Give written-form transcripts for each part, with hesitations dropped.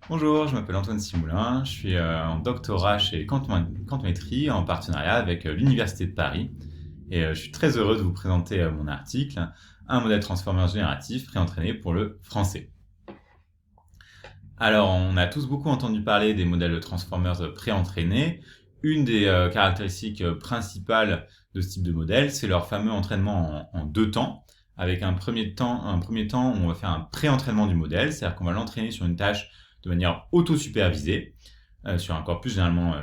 Bonjour, je m'appelle Antoine Simoulin, je suis en doctorat chez Quantométrie en partenariat avec l'Université de Paris et je suis très heureux de vous présenter mon article, un modèle transformer génératif préentraîné pour le français. Alors, on a tous beaucoup entendu parler des modèles de transformers préentraînés. Une des caractéristiques principales de ce type de modèle, c'est leur fameux entraînement en deux temps, avec un premier temps où on va faire un pré-entraînement du modèle, c'est-à-dire qu'on va l'entraîner sur une tâche de manière auto-supervisée, sur un corpus généralement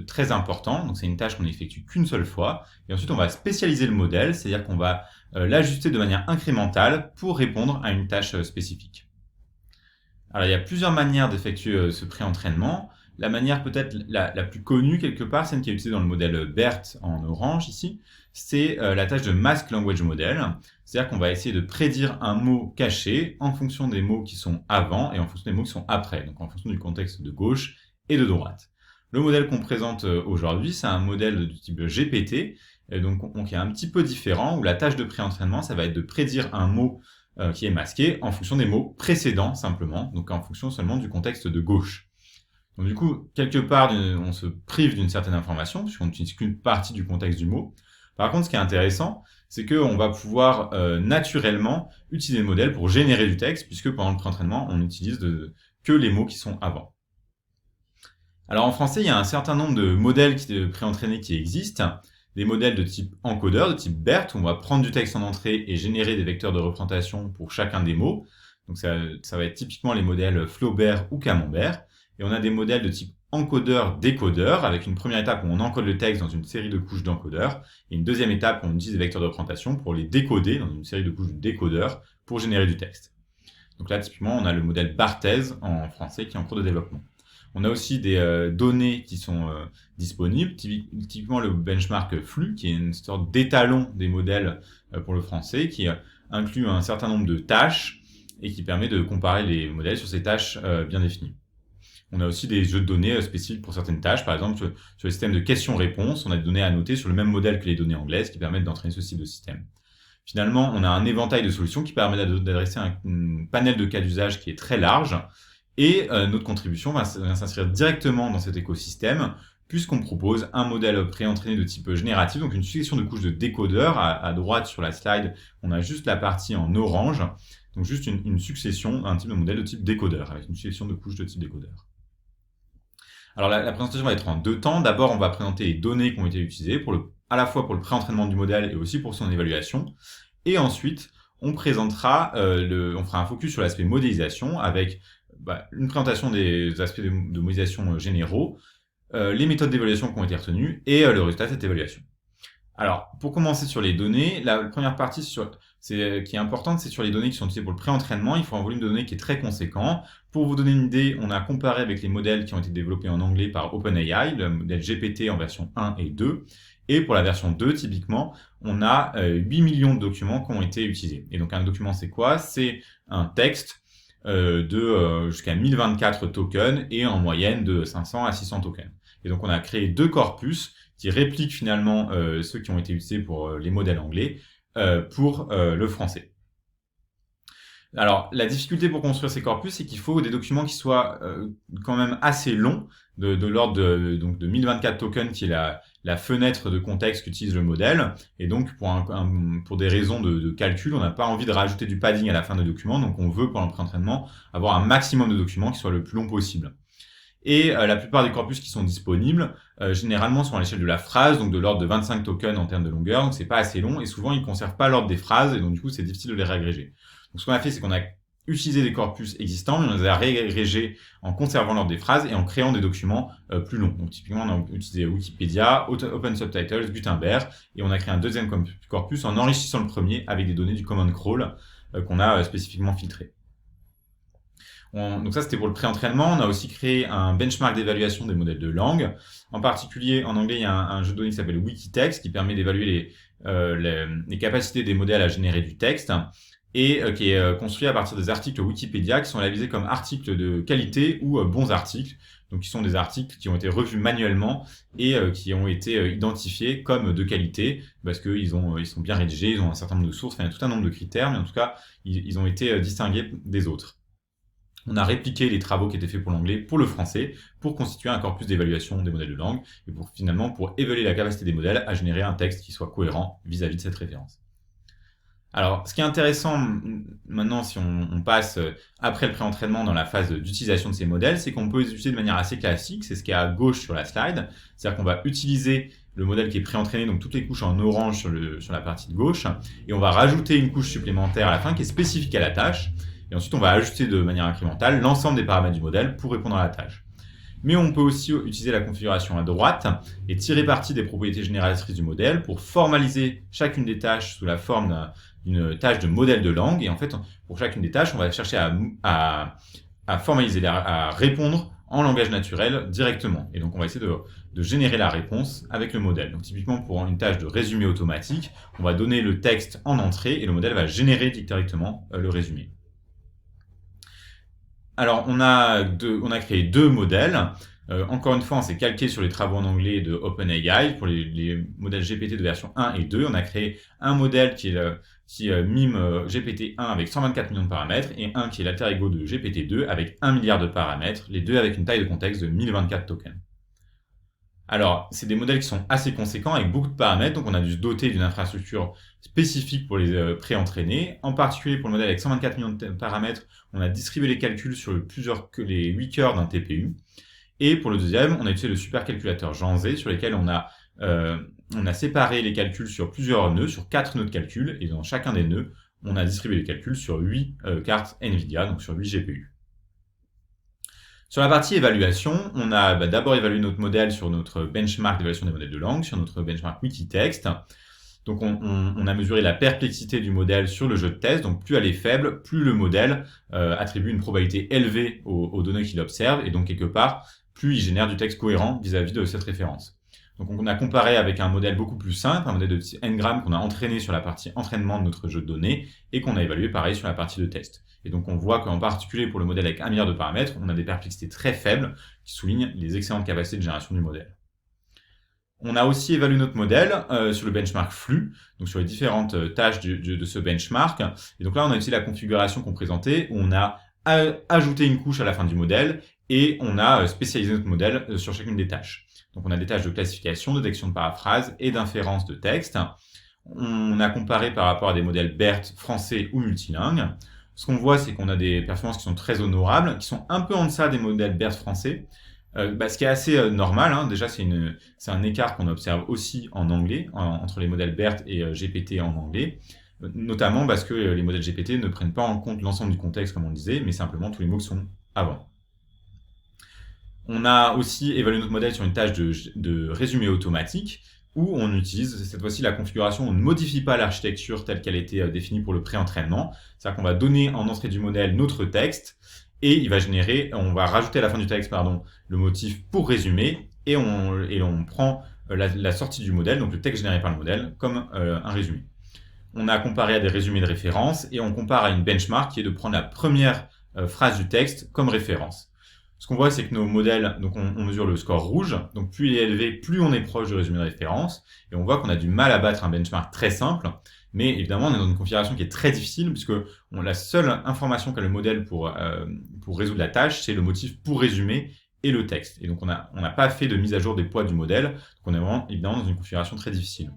très important. Donc c'est une tâche qu'on n'effectue qu'une seule fois. Et ensuite, on va spécialiser le modèle, c'est-à-dire qu'on va l'ajuster de manière incrémentale pour répondre à une tâche spécifique. Alors, il y a plusieurs manières d'effectuer ce pré-entraînement. La manière peut-être la plus connue quelque part, celle qui est utilisée dans le modèle BERT en orange ici, c'est la tâche de Mask Language Model. C'est-à-dire qu'on va essayer de prédire un mot caché en fonction des mots qui sont avant et en fonction des mots qui sont après, donc en fonction du contexte de gauche et de droite. Le modèle qu'on présente aujourd'hui, c'est un modèle du type GPT, et donc qui est un petit peu différent, où la tâche de pré-entraînement, ça va être de prédire un mot qui est masqué en fonction des mots précédents simplement, donc en fonction seulement du contexte de gauche. Donc du coup, quelque part, on se prive d'une certaine information, puisqu'on n'utilise qu'une partie du contexte du mot. Par contre, ce qui est intéressant, c'est qu'on va pouvoir naturellement utiliser le modèle pour générer du texte, puisque pendant le pré-entraînement, on n'utilise que les mots qui sont avant. Alors en français, il y a un certain nombre de modèles pré-entraînés qui existent. Des modèles de type encodeur, de type BERT, où on va prendre du texte en entrée et générer des vecteurs de représentation pour chacun des mots. Donc ça va être typiquement les modèles Flaubert ou Camembert. Et on a des modèles de type encodeur-décodeur, avec une première étape où on encode le texte dans une série de couches d'encodeurs, et une deuxième étape où on utilise des vecteurs de représentation pour les décoder dans une série de couches de décodeurs pour générer du texte. Donc là, typiquement, on a le modèle Barthez en français qui est en cours de développement. On a aussi des données qui sont disponibles, typiquement le benchmark flux, qui est une sorte d'étalon des modèles pour le français, qui inclut un certain nombre de tâches et qui permet de comparer les modèles sur ces tâches bien définies. On a aussi des jeux de données spécifiques pour certaines tâches. Par exemple, sur le système de questions-réponses, on a des données à noter sur le même modèle que les données anglaises qui permettent d'entraîner ce type de système. Finalement, on a un éventail de solutions qui permet d'adresser un panel de cas d'usage qui est très large. Et notre contribution va s'inscrire directement dans cet écosystème, puisqu'on propose un modèle pré-entraîné de type génératif, donc une succession de couches de décodeurs. À droite sur la slide, on a juste la partie en orange, donc juste une succession d'un type de modèle de type décodeur, avec une succession de couches de type décodeur. Alors la présentation va être en deux temps. D'abord, on va présenter les données qui ont été utilisées, à la fois pour le pré-entraînement du modèle et aussi pour son évaluation. Et ensuite, on fera un focus sur l'aspect modélisation avec une présentation des aspects de modélisation généraux, les méthodes d'évaluation qui ont été retenues et le résultat de cette évaluation. Alors, pour commencer sur les données, la première partie qui est importante, c'est sur les données qui sont utilisées pour le pré-entraînement. Il faut un volume de données qui est très conséquent. Pour vous donner une idée, on a comparé avec les modèles qui ont été développés en anglais par OpenAI, le modèle GPT en version 1 et 2. Et pour la version 2, typiquement, on a 8 millions de documents qui ont été utilisés. Et donc un document, c'est quoi? C'est un texte jusqu'à 1024 tokens et en moyenne de 500 à 600 tokens. Et donc on a créé deux corpus qui répliquent finalement ceux qui ont été utilisés pour les modèles anglais pour le français. Alors, la difficulté pour construire ces corpus, c'est qu'il faut des documents qui soient quand même assez longs, de l'ordre de 1024 tokens, qui est la fenêtre de contexte qu'utilise le modèle. Et donc, pour des raisons de calcul, on n'a pas envie de rajouter du padding à la fin des documents. Donc, on veut, pendant le pré-entraînement, avoir un maximum de documents qui soient le plus long possible. Et la plupart des corpus qui sont disponibles, généralement, sont à l'échelle de la phrase, donc de l'ordre de 25 tokens en termes de longueur. Donc, c'est pas assez long. Et souvent, ils ne conservent pas l'ordre des phrases. Et donc, du coup, c'est difficile de les réagréger. Donc, ce qu'on a fait, c'est qu'on a utilisé des corpus existants, mais on les a réagrégés en conservant l'ordre des phrases et en créant des documents plus longs. Donc, typiquement, on a utilisé Wikipédia, Open Subtitles, Gutenberg, et on a créé un deuxième corpus en enrichissant le premier avec des données du Command Crawl qu'on a spécifiquement filtrées. Donc ça, c'était pour le pré-entraînement. On a aussi créé un benchmark d'évaluation des modèles de langue. En particulier, en anglais, il y a un jeu de données qui s'appelle Wikitext qui permet d'évaluer les capacités des modèles à générer du texte et qui est construit à partir des articles Wikipédia qui sont labellisés comme articles de qualité ou bons articles. Donc, qui sont des articles qui ont été revus manuellement et qui ont été identifiés comme de qualité parce qu'ils sont bien rédigés, ils ont un certain nombre de sources, enfin, il y a tout un nombre de critères, mais en tout cas, ils ont été distingués des autres. on a répliqué les travaux qui étaient faits pour l'anglais pour le français, pour constituer un corpus d'évaluation des modèles de langue, et pour évaluer la capacité des modèles à générer un texte qui soit cohérent vis-à-vis de cette référence. Alors, ce qui est intéressant maintenant, si on passe après le pré-entraînement dans la phase d'utilisation de ces modèles, c'est qu'on peut les utiliser de manière assez classique, c'est ce qui est à gauche sur la slide, c'est-à-dire qu'on va utiliser le modèle qui est pré-entraîné, donc toutes les couches en orange sur la partie de gauche, et on va rajouter une couche supplémentaire à la fin qui est spécifique à la tâche, et ensuite on va ajuster de manière incrémentale l'ensemble des paramètres du modèle pour répondre à la tâche. Mais on peut aussi utiliser la configuration à droite et tirer parti des propriétés génératrices du modèle pour formaliser chacune des tâches sous la forme d'une tâche de modèle de langue. Et en fait, pour chacune des tâches, on va chercher à formaliser, à répondre en langage naturel directement. Et donc, on va essayer de générer la réponse avec le modèle. Donc, typiquement, pour une tâche de résumé automatique, on va donner le texte en entrée et le modèle va générer directement le résumé. Alors, on a créé deux modèles. Encore une fois, on s'est calqué sur les travaux en anglais de OpenAI pour les modèles GPT de version 1 et 2. On a créé un modèle qui mime GPT-1 avec 124 millions de paramètres et un qui est l'alter ego de GPT-2 avec 1 milliard de paramètres, les deux avec une taille de contexte de 1024 tokens. Alors, c'est des modèles qui sont assez conséquents avec beaucoup de paramètres, donc on a dû se doter d'une infrastructure spécifique pour les pré-entraîner. En particulier pour le modèle avec 124 millions de paramètres, on a distribué les calculs sur les 8 cœurs d'un TPU. Et pour le deuxième, on a utilisé le supercalculateur Janzé sur lesquels on a séparé les calculs sur plusieurs nœuds, sur 4 nœuds de calcul, et dans chacun des nœuds, on a distribué les calculs sur 8 cartes NVIDIA, donc sur 8 GPU. Sur la partie évaluation, on a d'abord évalué notre modèle sur notre benchmark d'évaluation des modèles de langue, sur notre benchmark Wikitext. Donc on a mesuré la perplexité du modèle sur le jeu de test, donc plus elle est faible, plus le modèle attribue une probabilité élevée aux données qu'il observe, et donc quelque part, plus il génère du texte cohérent vis-à-vis de cette référence. Donc on a comparé avec un modèle beaucoup plus simple, un modèle de type Ngram qu'on a entraîné sur la partie entraînement de notre jeu de données, et qu'on a évalué pareil sur la partie de test. Et donc on voit qu'en particulier pour le modèle avec 1 milliard de paramètres, on a des perplexités très faibles qui soulignent les excellentes capacités de génération du modèle. On a aussi évalué notre modèle sur le benchmark flux, donc sur les différentes tâches de ce benchmark. Et donc là, on a utilisé la configuration qu'on présentait, où on a ajouté une couche à la fin du modèle, et on a spécialisé notre modèle sur chacune des tâches. Donc on a des tâches de classification, de détection de paraphrase et d'inférence de texte. On a comparé par rapport à des modèles BERT français ou multilingues. Ce qu'on voit, c'est qu'on a des performances qui sont très honorables, qui sont un peu en deçà des modèles BERT français, ce qui est assez normal. Hein. Déjà, c'est un écart qu'on observe aussi en anglais, entre les modèles BERT et GPT en anglais, notamment parce que les modèles GPT ne prennent pas en compte l'ensemble du contexte, comme on le disait, mais simplement tous les mots qui sont avant. On a aussi évalué notre modèle sur une tâche de résumé automatique, où on utilise cette fois-ci la configuration, on ne modifie pas l'architecture telle qu'elle a été définie pour le pré-entraînement. C'est-à-dire qu'on va donner en entrée du modèle notre texte, et il va générer, on va rajouter à la fin du texte, le motif pour résumer, et on prend la sortie du modèle, donc le texte généré par le modèle, comme un résumé. On a comparé à des résumés de référence, et on compare à une benchmark qui est de prendre la première phrase du texte comme référence. Ce qu'on voit, c'est que nos modèles, donc on mesure le score rouge, donc plus il est élevé, plus on est proche du résumé de référence, et on voit qu'on a du mal à battre un benchmark très simple, mais évidemment, on est dans une configuration qui est très difficile, puisque la seule information qu'a le modèle pour résoudre la tâche, c'est le motif pour résumer et le texte. Et donc, on n'a pas fait de mise à jour des poids du modèle, donc on est vraiment, évidemment, dans une configuration très difficile.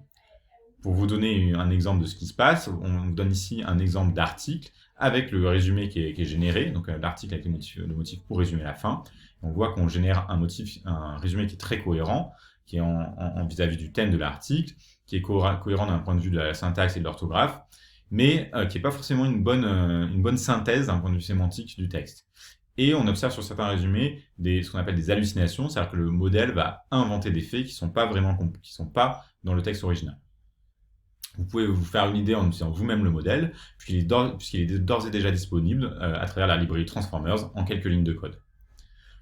Pour vous donner un exemple de ce qui se passe, on vous donne ici un exemple d'article avec le résumé qui est généré, donc l'article avec le motif pour résumer la fin. On voit qu'on génère un résumé qui est très cohérent, qui est en vis-à-vis du thème de l'article, qui est cohérent d'un point de vue de la syntaxe et de l'orthographe, mais qui n'est pas forcément une bonne synthèse d'un point de vue sémantique du texte. Et on observe sur certains résumés ce qu'on appelle des hallucinations, c'est-à-dire que le modèle va inventer des faits qui sont pas dans le texte original. Vous pouvez vous faire une idée en utilisant vous-même le modèle, puisqu'il est d'ores et déjà disponible à travers la librairie Transformers en quelques lignes de code.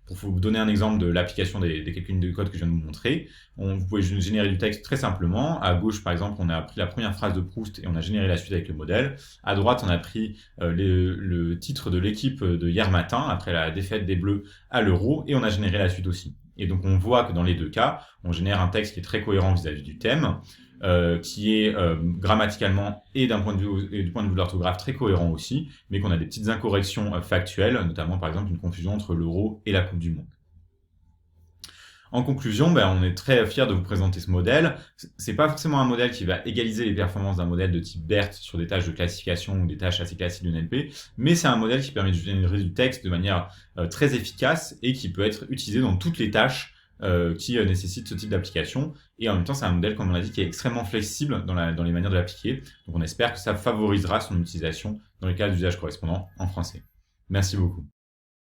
Pour vous donner un exemple de l'application des quelques lignes de code que je viens de vous montrer, vous pouvez générer du texte très simplement. À gauche, par exemple, on a pris la première phrase de Proust et on a généré la suite avec le modèle. À droite, on a pris le titre de l'équipe de hier matin, après la défaite des Bleus à l'Euro, et on a généré la suite aussi. Et donc on voit que dans les deux cas, on génère un texte qui est très cohérent vis-à-vis du thème, qui est grammaticalement et du point de vue de l'orthographe très cohérent aussi, mais qu'on a des petites incorrections factuelles, notamment par exemple une confusion entre l'euro et la Coupe du Monde. En conclusion, on est très fiers de vous présenter ce modèle. C'est pas forcément un modèle qui va égaliser les performances d'un modèle de type BERT sur des tâches de classification ou des tâches assez classiques de NLP, mais c'est un modèle qui permet de générer du texte de manière très efficace et qui peut être utilisé dans toutes les tâches qui nécessitent ce type d'application. Et en même temps, c'est un modèle, comme on l'a dit, qui est extrêmement flexible dans les manières de l'appliquer. Donc on espère que ça favorisera son utilisation dans les cas d'usage correspondant en français. Merci beaucoup.